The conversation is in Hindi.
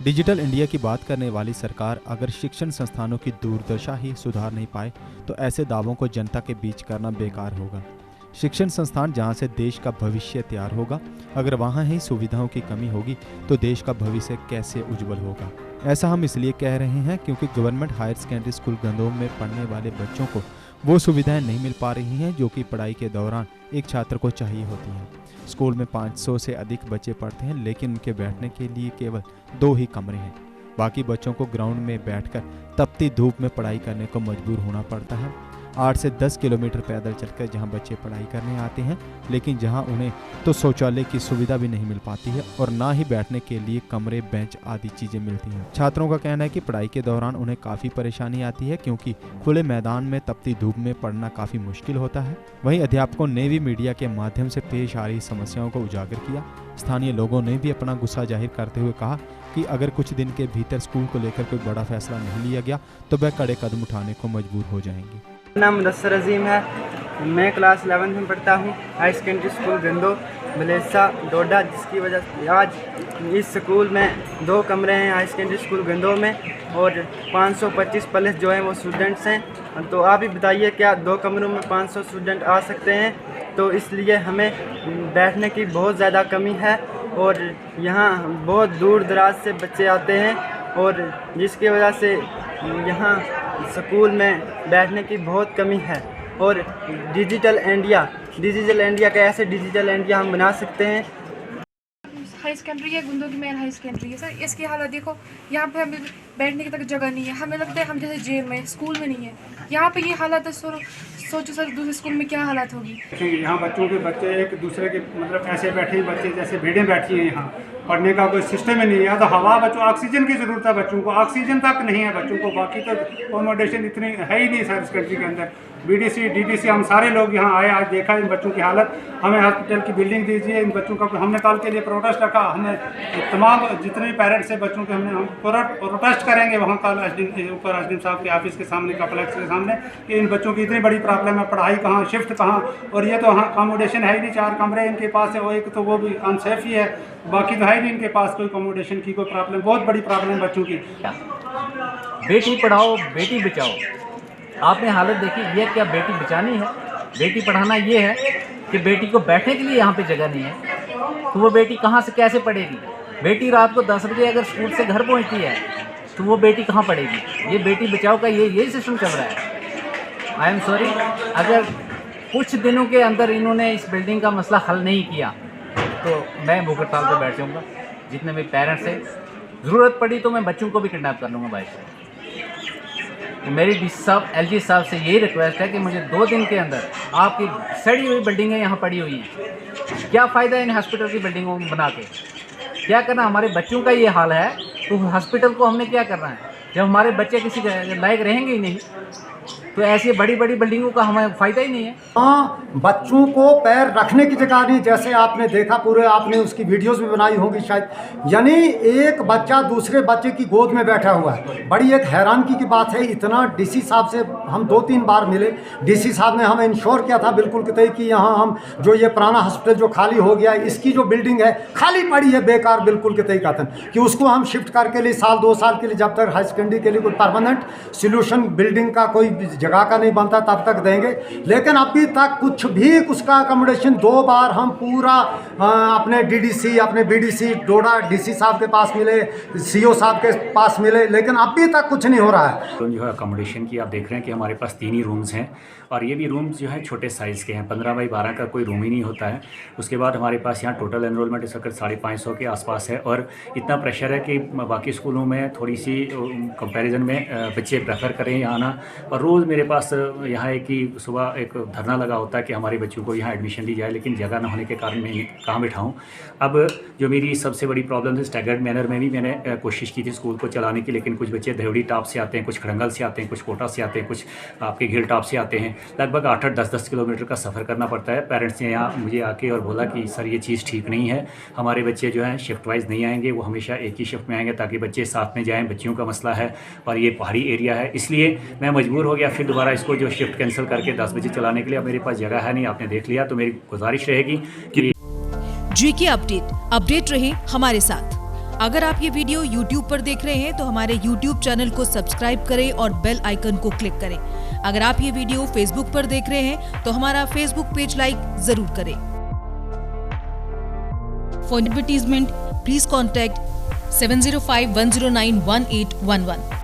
डिजिटल इंडिया की बात करने वाली सरकार अगर शिक्षण संस्थानों की दुर्दशा ही सुधार नहीं पाए तो ऐसे दावों को जनता के बीच करना बेकार होगा। शिक्षण संस्थान जहां से देश का भविष्य तैयार होगा, अगर वहां ही सुविधाओं की कमी होगी तो देश का भविष्य कैसे उज्जवल होगा। ऐसा हम इसलिए कह रहे हैं क्योंकि गवर्नमेंट हायर सेकेंडरी स्कूल गंदोम में पढ़ने वाले बच्चों को वो सुविधाएं नहीं मिल पा रही हैं जो कि पढ़ाई के दौरान एक छात्र को चाहिए होती हैं। स्कूल में 500 से अधिक बच्चे पढ़ते हैं, लेकिन उनके बैठने के लिए केवल 2 ही कमरे हैं। बाकी बच्चों को ग्राउंड में बैठकर तपती धूप में पढ़ाई करने को मजबूर होना पड़ता है। 8 से 10 किलोमीटर पैदल चलकर जहां बच्चे पढ़ाई करने आते हैं, लेकिन जहां उन्हें तो शौचालय की सुविधा भी नहीं मिल पाती है और ना ही बैठने के लिए कमरे, बेंच आदि चीजें मिलती हैं। छात्रों का कहना है कि पढ़ाई के दौरान उन्हें काफी परेशानी आती है क्योंकि खुले मैदान में तपती धूप में पढ़ना काफी मुश्किल होता है। वहीं अध्यापकों ने भी मीडिया के माध्यम से पेश आ रही समस्याओं को उजागर किया। स्थानीय लोगों ने भी अपना गुस्सा जाहिर करते हुए कहा कि अगर कुछ दिन के भीतर स्कूल को लेकर कोई बड़ा फैसला नहीं लिया गया तो वह कड़े कदम उठाने को मजबूर हो जाएंगे। मेरा नाम मुदस्सर अजीम है। मैं क्लास 11th में पढ़ता हूँ। हाई सेकेंडरी स्कूल गंदो बलेसा डोडा, जिसकी वजह से आज इस स्कूल में 2 कमरे हैं हाई सेकेंडरी स्कूल गंदो में और 525 प्लस जो हैं वो स्टूडेंट्स हैं। तो आप ही बताइए क्या 2 कमरों में 500 स्टूडेंट आ सकते हैं? तो इसलिए हमें बैठने की बहुत ज़्यादा कमी है और यहाँ बहुत दूर दराज से बच्चे आते हैं और जिसकी वजह से यहाँ स्कूल में बैठने की बहुत कमी है। और डिजिटल इंडिया कैसे डिजिटल इंडिया हम बना सकते हैं? हाई सेकेंडरी है, गुंदो की मेन हाई सेकेंडरी है सर। इसकी हालत देखो, यहाँ पे हमें बैठने की तक जगह नहीं है। हमें लगता है हम जैसे जेल में, स्कूल में नहीं है। यहाँ पे ये हालत है। सोचो सर दूसरे स्कूल में क्या हालत होगी। यहाँ बच्चे एक दूसरे के मतलब ऐसे बैठे हैं, बच्चे जैसे भीड़ें बैठी हैं। यहाँ पढ़ने का कोई सिस्टम ही नहीं है। तो हवा बच्चों ऑक्सीजन की ज़रूरत है, बच्चों को ऑक्सीजन तक नहीं है बच्चों को। बाकी तो अकोमोडेशन इतनी है ही नहीं सर इस कंट्री के अंदर। बीडीसी डीडीसी हम सारे लोग यहाँ आए, आज देखा इन बच्चों की हालत। हमें हॉस्पिटल की बिल्डिंग दीजिए इन बच्चों का। हमने कल के लिए प्रोटेस्ट रखा। हमें तमाम जितने भी पेरेंट्स हैं बच्चों के हम प्रोटेस्ट करेंगे वहाँ कल ऊपर एसडीएम साहब के ऑफिस के सामने, कॉम्प्लेक्स के सामने, कि इन बच्चों की इतनी बड़ी प्रॉब्लम है। पढ़ाई कहाँ, शिफ्ट कहाँ, और ये तो हाँ अकोमोडेशन है ही नहीं। 4 कमरे इनके पास है, वो एक तो वो भी अनसेफ ही है, बाकी तो है ही नहीं इनके पास कोई अकोमोडेशन की कोई प्रॉब्लम। बहुत बड़ी प्रॉब्लम है बच्चों की। बेटी पढ़ाओ बेटी बचाओ, आपने हालत देखी। ये क्या बेटी बचानी है? बेटी पढ़ाना ये है कि बेटी को बैठने के लिए यहाँ पे जगह नहीं है, तो वो बेटी कहाँ से कैसे पढ़ेगी? बेटी रात को 10 बजे अगर स्कूल से घर पहुँचती है तो वो बेटी कहाँ पढ़ेगी? ये बेटी बचाओ का यही सिस्टम चल रहा है। आई एम सॉरी, अगर कुछ दिनों के अंदर इन्होंने इस बिल्डिंग का मसला हल नहीं किया तो मैं भूख हड़ताल पर बैठ जाऊँगा। जितने भी पेरेंट्स हैं, ज़रूरत पड़ी तो मैं बच्चों को भी किडनैप कर लूँगा बाइक से। मेरी डीसी साहब, एलजी साहब से यही रिक्वेस्ट है कि मुझे 2 दिन के अंदर आपकी सड़ी हुई बिल्डिंगें यहाँ पड़ी हुई हैं, क्या फ़ायदा इन हॉस्पिटल की बिल्डिंगों को बना के? क्या करना? हमारे बच्चों का ये हाल है तो हॉस्पिटल को हमने क्या करना है जब हमारे बच्चे किसी लायक रहेंगे ही नहीं? तो ऐसी बड़ी बड़ी बिल्डिंगों का हमें फ़ायदा ही नहीं है। हाँ, बच्चों को पैर रखने की जगह नहीं। जैसे आपने देखा, पूरे आपने उसकी वीडियोस भी बनाई होगी शायद, यानी एक बच्चा दूसरे बच्चे की गोद में बैठा हुआ है। बड़ी एक हैरानगी की बात है। इतना डीसी साहब से हम 2-3 बार मिले। डीसी साहब ने हमें इंश्योर किया था बिल्कुल कि यहाँ हम जो ये पुराना हॉस्पिटल जो खाली हो गया है, इसकी जो बिल्डिंग है खाली पड़ी है बेकार बिल्कुल के कहते हैं कि उसको हम शिफ्ट करके लिए 1-2 साल के लिए, जब तक हाई सेकेंडरी के लिए कोई परमानेंट सोल्यूशन बिल्डिंग का कोई जगह का नहीं बनता तब तक देंगे। लेकिन अभी तक कुछ भी उसका अकोमोडेशन 2 बार हम पूरा अपने डीडीसी, अपने बीडीसी डोडा डीसी साहब के पास मिले, सीओ साहब के पास मिले, लेकिन अभी तक कुछ नहीं हो रहा है। तो जो है अकोमोडेशन की आप देख रहे हैं कि हमारे पास 3 ही रूम्स हैं और ये भी रूम्स जो है छोटे साइज़ के हैं। 15 बाई 12 का कोई रूम ही नहीं होता है। उसके बाद हमारे पास यहाँ टोटल एनरोलमेंट इस वक्त 550 के आसपास है और इतना प्रेशर है कि बाकी स्कूलों में थोड़ी सी कंपैरिजन में बच्चे प्रेफर करें यहाँ आना। और रोज़ मेरे पास यहाँ एक ही सुबह एक धरना लगा होता है कि हमारे बच्चों को यहाँ एडमिशन दी जाए, लेकिन जगह ना होने के कारण मैं कहाँ बिठाऊँ। अब जो मेरी सबसे बड़ी प्रॉब्लम है, स्टैगर्ड मैनर में भी मैंने कोशिश की थी स्कूल को चलाने की, लेकिन कुछ बच्चे देवड़ी टॉप से आते हैं, कुछ खड़ंगल से आते हैं, कुछ कोटा से आते हैं, कुछ आपके घिल टॉप से आते हैं। लगभग 8-8, 10-10 किलोमीटर का सफ़र करना पड़ता है। पेरेंट्स ने यहाँ मुझे आके और बोला कि सर ये चीज़ ठीक नहीं है, हमारे बच्चे जो हैं शिफ्ट वाइज नहीं आएंगे, वो हमेशा एक ही शिफ्ट में आएंगे ताकि बच्चे साथ में जाएँ। बच्चियों का मसला है और ये पहाड़ी एरिया है, इसलिए मैं मजबूर हो गया फिर दोबारा इसको जो शिफ्ट कैंसिल करके 10 बजे चलाने के लिए। अब मेरे पास जगह है नहीं, आपने देख लिया, तो मेरी गुजारिश रहेगी कि GK अपडेट रहे हमारे साथ। अगर आप ये वीडियो YouTube पर देख रहे हैं तो हमारे YouTube चैनल को सब्सक्राइब करें और बेल आइकन को क्लिक करें। अगर आप ये वीडियो Facebook पर देख रहे हैं तो हमारा Facebook पेज लाइक जरूर करें। For advertisement please contact 705-109-1811।